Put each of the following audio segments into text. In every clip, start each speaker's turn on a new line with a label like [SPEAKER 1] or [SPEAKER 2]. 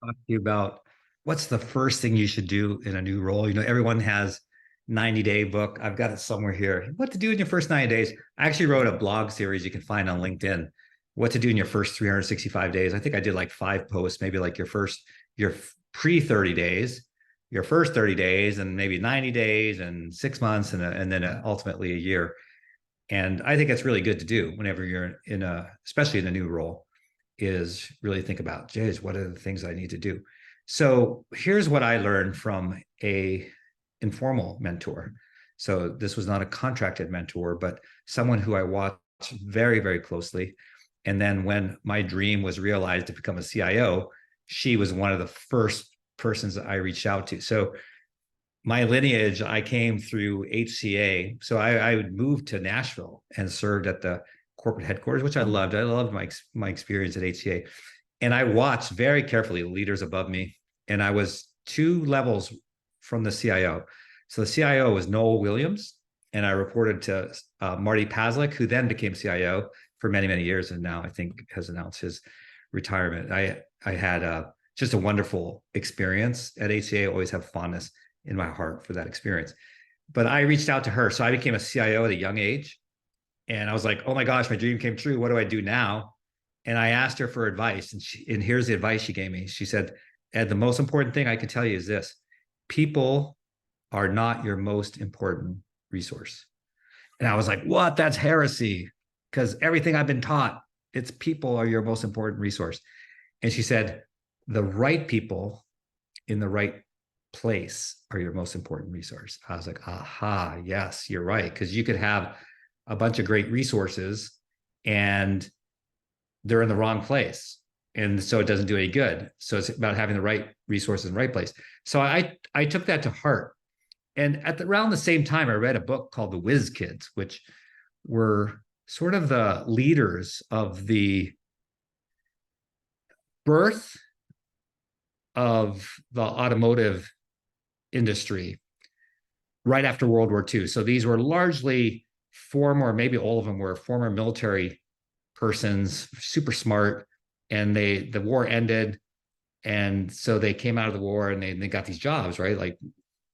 [SPEAKER 1] talk to you about what's the first thing you should do in a new role. Everyone has 90-day book. I've got it somewhere here. What to do in your first 90 days. I actually wrote a blog series you can find on LinkedIn. What to do in your first 365 days. I think I did like 5 posts, maybe like your pre 30 days, your first 30 days, and maybe 90 days and 6 months, and then ultimately a year. And I think it's really good to do whenever you're especially in a new role, is really think about, geez, what are the things I need to do? So here's what I learned from a informal mentor. So this was not a contracted mentor, but someone who I watched very, very closely. And then when my dream was realized to become a CIO, she was one of the first persons that I reached out to. So my lineage, I came through HCA. So I moved to Nashville and served at the corporate headquarters, which I loved. I loved my experience at HCA. And I watched very carefully leaders above me. And I was 2 levels from the CIO. So the CIO was Noel Williams, and I reported to Marty Paslick, who then became CIO for many, many years, and now I think has announced his retirement. I had just a wonderful experience at HCA. I always have fondness in my heart for that experience. But I reached out to her. So I became a CIO at a young age. And I was like, oh my gosh, my dream came true. What do I do now? And I asked her for advice. And here's the advice she gave me. She said, Ed, the most important thing I can tell you is this: people are not your most important resource. And I was like, what? That's heresy. Because everything I've been taught, it's people are your most important resource. And she said, the right people in the right place are your most important resource. I was like, aha, yes, you're right. Because you could have a bunch of great resources and they're in the wrong place. And so it doesn't do any good. So it's about having the right resources in the right place. So I took that to heart. And around the same time, I read a book called The Whiz Kids, which were sort of the leaders of the birth of the automotive industry right after World War II. So these were largely former, maybe all of them were former military persons, super smart, and the war ended, and so they came out of the war and they got these jobs, right? Like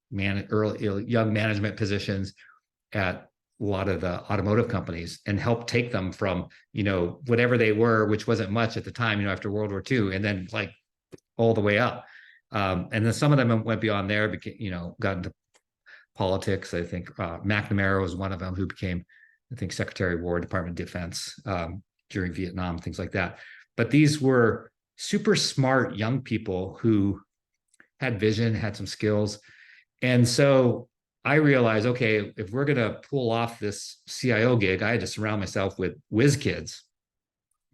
[SPEAKER 1] young management positions at a lot of the automotive companies, and helped take them from whatever they were, which wasn't much at the time, after World War II, and then like all the way up. And then some of them went beyond there, got into politics. I think McNamara was one of them, who became, I think, Secretary of War, Department of Defense, during Vietnam, things like that. But these were super smart young people who had vision, had some skills. And so I realized, okay, if we're going to pull off this CIO gig, I had to surround myself with whiz kids.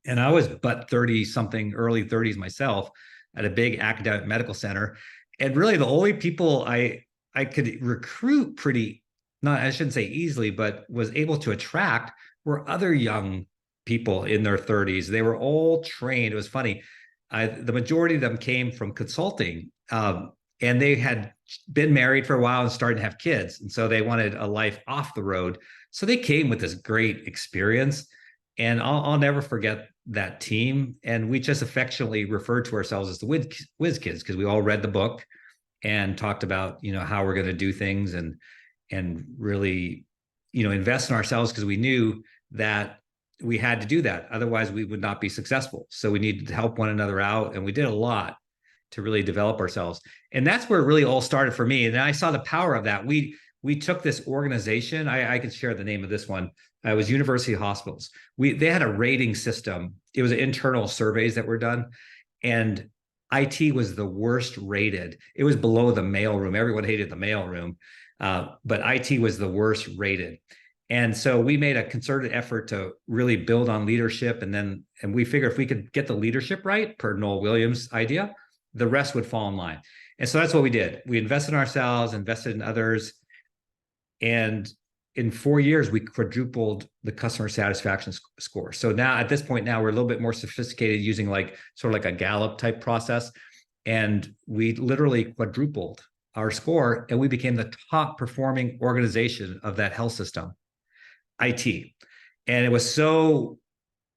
[SPEAKER 1] And I was but 30 something, early 30s myself, at a big academic medical center. And really the only people I could recruit I shouldn't say easily, but was able to attract, were other young people in their 30s. They were all trained. It was funny. The majority of them came from consulting, and they had been married for a while and started to have kids. And so they wanted a life off the road. So they came with this great experience. And I'll never forget that team. And we just affectionately referred to ourselves as the whiz kids, because we all read the book and talked about, how we're going to do things, and really, invest in ourselves, because we knew that we had to do that. Otherwise, we would not be successful. So we needed to help one another out. And we did a lot to really develop ourselves. And that's where it really all started for me. And I saw the power of that. We took this organization. I could share the name of this one. It was University Hospitals. They had a rating system. It was internal surveys that were done. And IT was the worst rated. It was below the mailroom. Everyone hated the mailroom. But IT was the worst rated. And so we made a concerted effort to really build on leadership. And we figured if we could get the leadership right, per Noel Williams' idea, the rest would fall in line. And so that's what we did. We invested in ourselves, invested in others. And in 4 years, we quadrupled the customer satisfaction score. So now at this point, we're a little bit more sophisticated, using sort of like a Gallup type process. And we literally quadrupled our score, and we became the top performing organization of that health system, IT. And it was so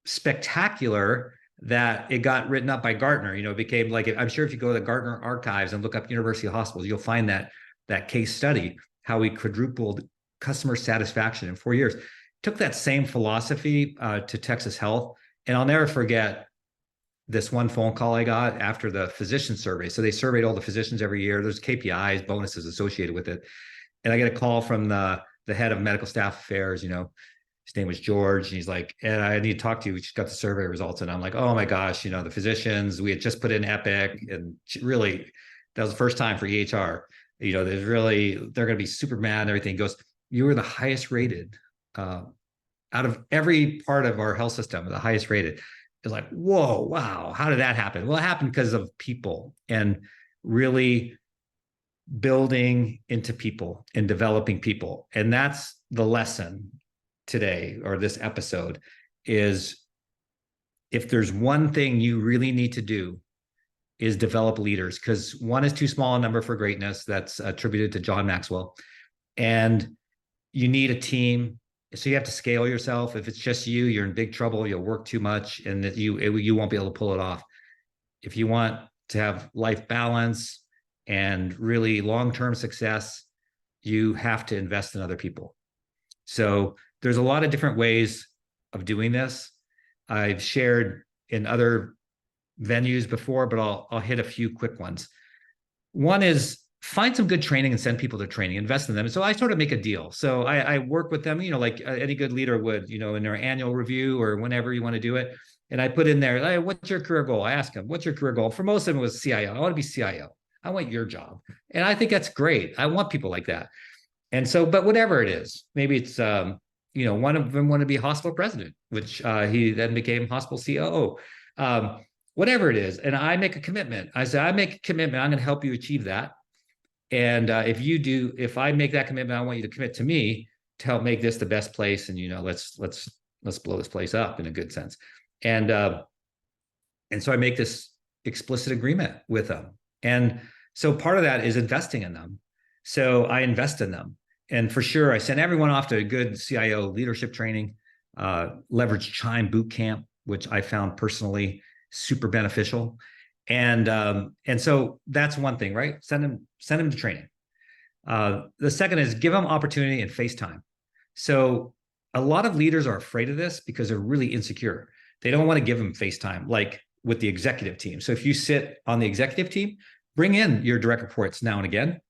[SPEAKER 1] spectacular that it got written up by Gartner. It became like, I'm sure if you go to the Gartner archives and look up university hospitals, you'll find that case study, how we quadrupled customer satisfaction in 4 years. Took that same philosophy to Texas Health. And I'll never forget this one phone call I got after the physician survey. So they surveyed all the physicians every year. There's KPIs, bonuses associated with it. And I get a call from the head of medical staff affairs, his name was George. And he's like, and I need to talk to you. We just got the survey results. And I'm like, oh my gosh, the physicians, we had just put in Epic, and really, that was the first time for EHR. They're going to be super mad and everything. He goes, you were the highest rated out of every part of our health system, the highest rated. It's like, whoa, wow, how did that happen? Well, it happened because of people and really building into people and developing people. And that's the lesson today, or this episode, is if there's one thing you really need to do is develop leaders, because one is too small a number for greatness. That's attributed to John Maxwell. And you need a team. So you have to scale yourself. If it's just you, you're in big trouble. You'll work too much, and that you won't be able to pull it off. If you want to have life balance and really long-term success, you have to invest in other people. So there's a lot of different ways of doing this. I've shared in other venues before, but I'll hit a few quick ones. One is find some good training and send people to training, invest in them. And so I sort of make a deal. So I work with them, like any good leader would, in their annual review or whenever you want to do it. And I put in there, hey, what's your career goal? I ask them, what's your career goal? For most of them, it was CIO. I want to be CIO. I want your job. And I think that's great. I want people like that. And so, but whatever it is, maybe it's, one of them wanted to be hospital president, which he then became hospital COO. Whatever it is. And I make a commitment. I say, I make a commitment. I'm going to help you achieve that. And if I make that commitment, I want you to commit to me to help make this the best place. And, let's blow this place up in a good sense. And so I make this explicit agreement with them. And so part of that is investing in them. So I invest in them. And for sure, I send everyone off to a good CIO leadership training, leverage Chime boot camp, which I found personally super beneficial. And so that's one thing, right? Send them to training. The second is give them opportunity and face time. So a lot of leaders are afraid of this because they're really insecure. They don't want to give them face time, like with the executive team. So if you sit on the executive team, bring in your direct reports now and again,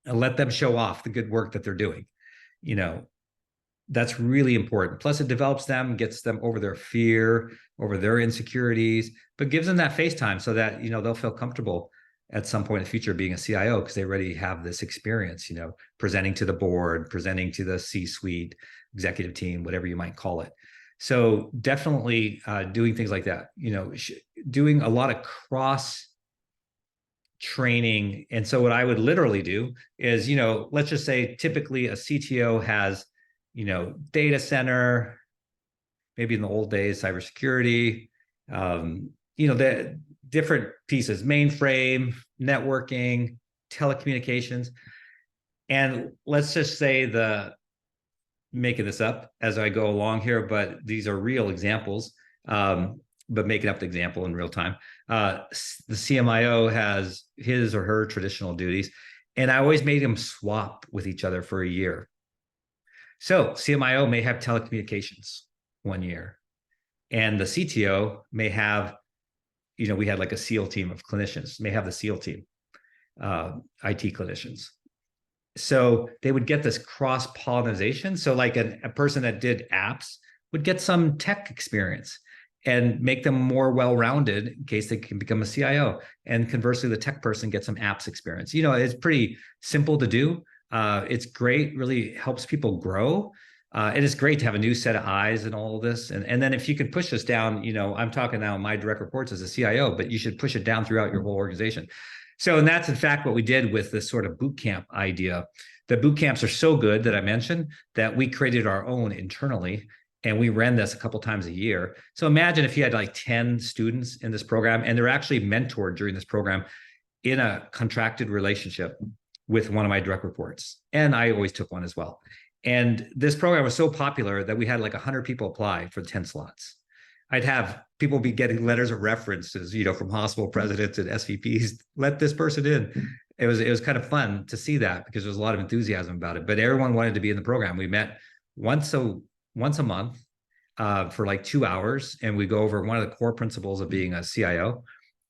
[SPEAKER 1] and let them show off the good work that they're doing. That's really important. Plus, it develops them, gets them over their fear, over their insecurities, but gives them that face time so that, they'll feel comfortable at some point in the future being a CIO because they already have this experience, presenting to the board, presenting to the C-suite, executive team, whatever you might call it. So definitely doing things like that, doing a lot of cross training. And so what I would literally do is, let's just say typically a CTO has, data center, maybe in the old days, cybersecurity, the different pieces, mainframe, networking, telecommunications. And let's just say making this up as I go along here, but these are real examples, but making up the example in real time. The CMIO has his or her traditional duties, and I always made them swap with each other for a year. So CMIO may have telecommunications 1 year, and the CTO may have, we had like a SEAL team of clinicians, may have the SEAL team, IT clinicians. So they would get this cross-pollination. So like a person that did apps would get some tech experience and make them more well-rounded in case they can become a CIO. And conversely, the tech person gets some apps experience. It's pretty simple to do. It's great, really helps people grow. And it's great to have a new set of eyes and all of this. And then if you can push this down, I'm talking now my direct reports as a CIO, but you should push it down throughout your whole organization. So, and that's in fact what we did with this sort of boot camp idea. The boot camps are so good that I mentioned that we created our own internally, and we ran this a couple times a year. So imagine if you had like 10 students in this program, and they're actually mentored during this program in a contracted relationship with one of my direct reports. And I always took one as well. And this program was so popular that we had like 100 people apply for 10 slots. I'd have people be getting letters of references, from hospital presidents and SVPs. Let this person in. It was kind of fun to see that because there's a lot of enthusiasm about it. But everyone wanted to be in the program. We met once a month for like 2 hours, and we go over one of the core principles of being a CIO.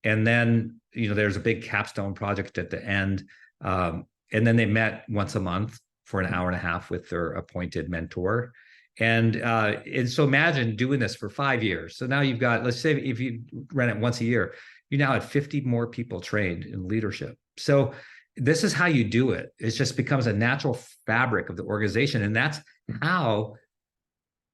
[SPEAKER 1] And then there's a big capstone project at the end, and then they met once a month for an hour and a half with their appointed mentor. And so imagine doing this for 5 years. So now you've got, let's say if you run it once a year, you now have 50 more people trained in leadership. So this is how you do it. It just becomes a natural fabric of the organization. And that's how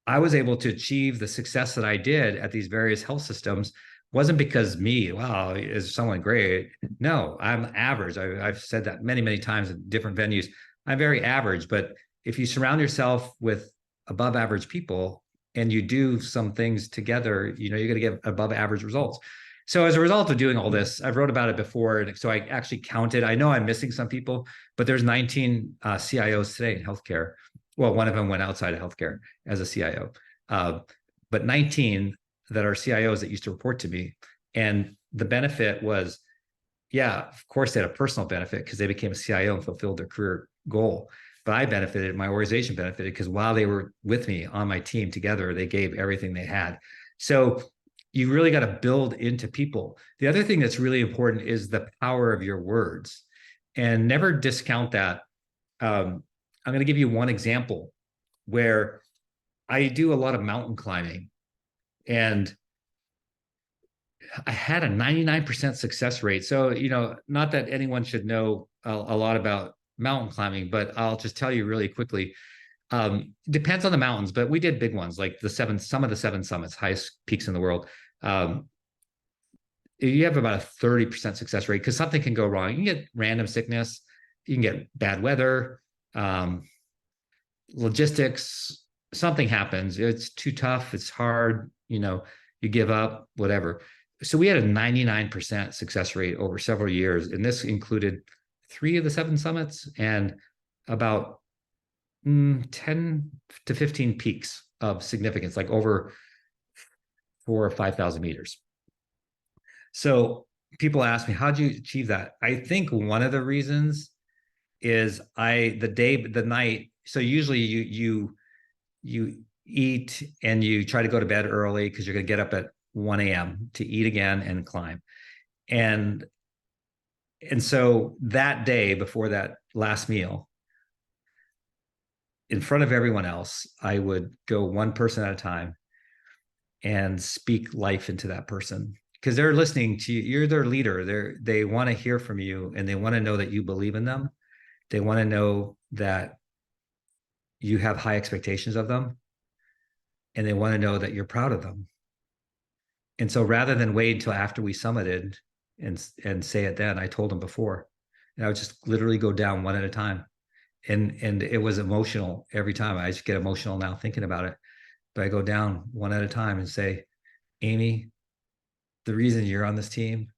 [SPEAKER 1] I was able to achieve the success that I did at these various health systems. Wasn't because me, wow, is someone great. No, I'm average. I've said that many, many times in different venues. I'm very average, but if you surround yourself with above average people and you do some things together, you're going to get above average results. So as a result of doing all this, I've wrote about it before. And so I actually counted. I know I'm missing some people, but there's 19 CIOs today in healthcare. Well, one of them went outside of healthcare as a CIO, but 19 that are CIOs that used to report to me. And the benefit was, yeah, of course they had a personal benefit because they became a CIO and fulfilled their career goal. But I benefited, my organization benefited because while they were with me on my team together, they gave everything they had. So you really got to build into people. The other thing that's really important is the power of your words, and never discount that. I'm going to give you one example where I do a lot of mountain climbing, and I had a 99% success rate. So, not that anyone should know a lot about mountain climbing, but I'll just tell you really quickly. Depends on the mountains, but we did big ones like some of the seven summits, highest peaks in the world. You have about a 30% success rate because something can go wrong. You can get random sickness, you can get bad weather, logistics, something happens. It's too tough, it's hard, you give up, whatever. So we had a 99% success rate over several years. And this included 3 of the 7 summits and about 10 to 15 peaks of significance, like over 4,000 or 5,000 meters. So people ask me, how'd you achieve that? I think one of the reasons is the night. So usually you eat and you try to go to bed early because you're going to get up at 1 a.m. to eat again and climb. And so that day before that last meal, in front of everyone else, I would go one person at a time and speak life into that person because they're listening to you. You're their leader. They want to hear from you, and they want to know that you believe in them. They want to know that you have high expectations of them, and they want to know that you're proud of them. And so rather than wait until after we summited and say it then, I told them before, and I would just literally go down one at a time. And it was emotional every time. I just get emotional now thinking about it. But I go down one at a time and say, Amy, the reason you're on this team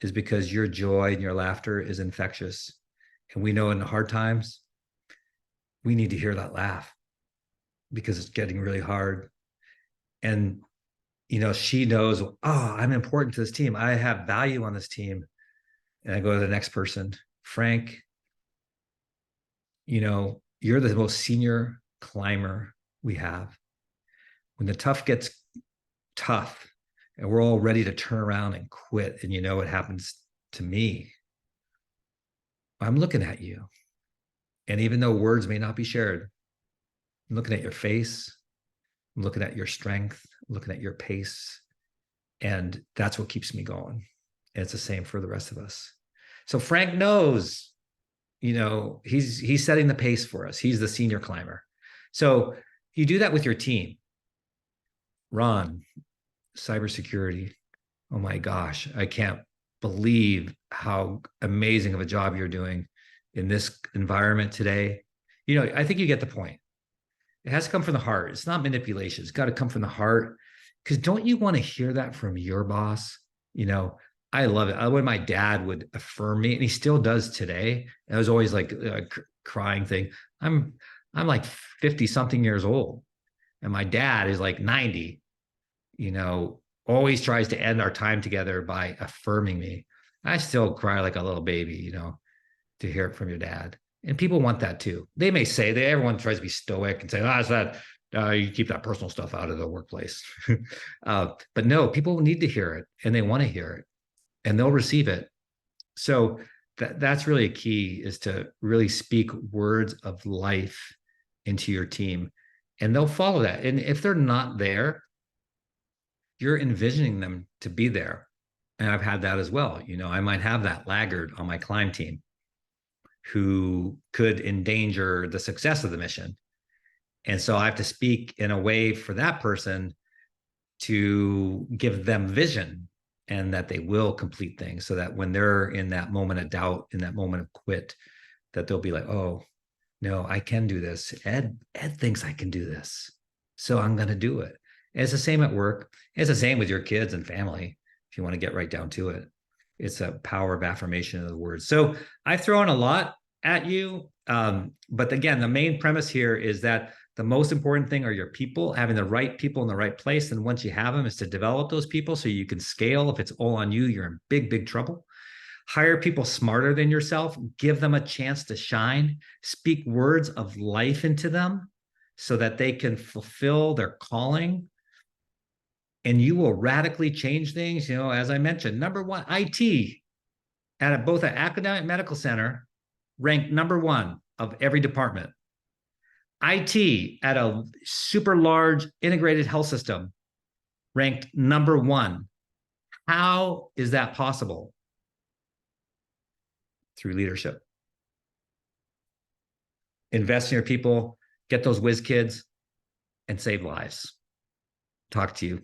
[SPEAKER 1] is because your joy and your laughter is infectious. And we know in the hard times, we need to hear that laugh because it's getting really hard. And, she knows, oh, I'm important to this team. I have value on this team. And I go to the next person, Frank, you're the most senior climber we have. When the tough gets tough and we're all ready to turn around and quit, and what happens to me, I'm looking at you. And even though words may not be shared, I'm looking at your face, I'm looking at your strength, I'm looking at your pace. And that's what keeps me going. And it's the same for the rest of us. So Frank knows, he's setting the pace for us. He's the senior climber. So you do that with your team. Ron, cybersecurity. Oh my gosh, I can't believe how amazing of a job you're doing in this environment today. I think you get the point. It has to come from the heart. It's not manipulation. It's got to come from the heart. Because don't you want to hear that from your boss? I love it. When my dad would affirm me, and he still does today. It was always like a crying thing. I'm like 50 something years old, and my dad is like 90. always tries to end our time together by affirming me. I still cry like a little baby, to hear it from your dad. And people want that too. They may say that everyone tries to be stoic and say, it's that you keep that personal stuff out of the workplace. But no, people need to hear it and they want to hear it and they'll receive it. So that's really a key, is to really speak words of life into your team and they'll follow that. And if they're not there, you're envisioning them to be there. And I've had that as well. I might have that laggard on my climb team who could endanger the success of the mission. And so I have to speak in a way for that person to give them vision and that they will complete things, so that when they're in that moment of doubt, in that moment of quit, that they'll be like, oh, no, I can do this. Ed thinks I can do this. So I'm going to do it. And it's the same at work. It's the same with your kids and family. If you want to get right down to it, it's a power of affirmation of the words. So I've thrown a lot at you. But again, the main premise here is that the most important thing are your people, having the right people in the right place. And once you have them, is to develop those people so you can scale. If it's all on you, you're in big, big trouble. Hire people smarter than yourself, give them a chance to shine, speak words of life into them so that they can fulfill their calling. And you will radically change things. As I mentioned, number one, IT at both an academic medical center ranked number one of every department. IT at a super large integrated health system ranked number one. How is that possible? Through leadership. Invest in your people, get those whiz kids, and save lives. Talk to you.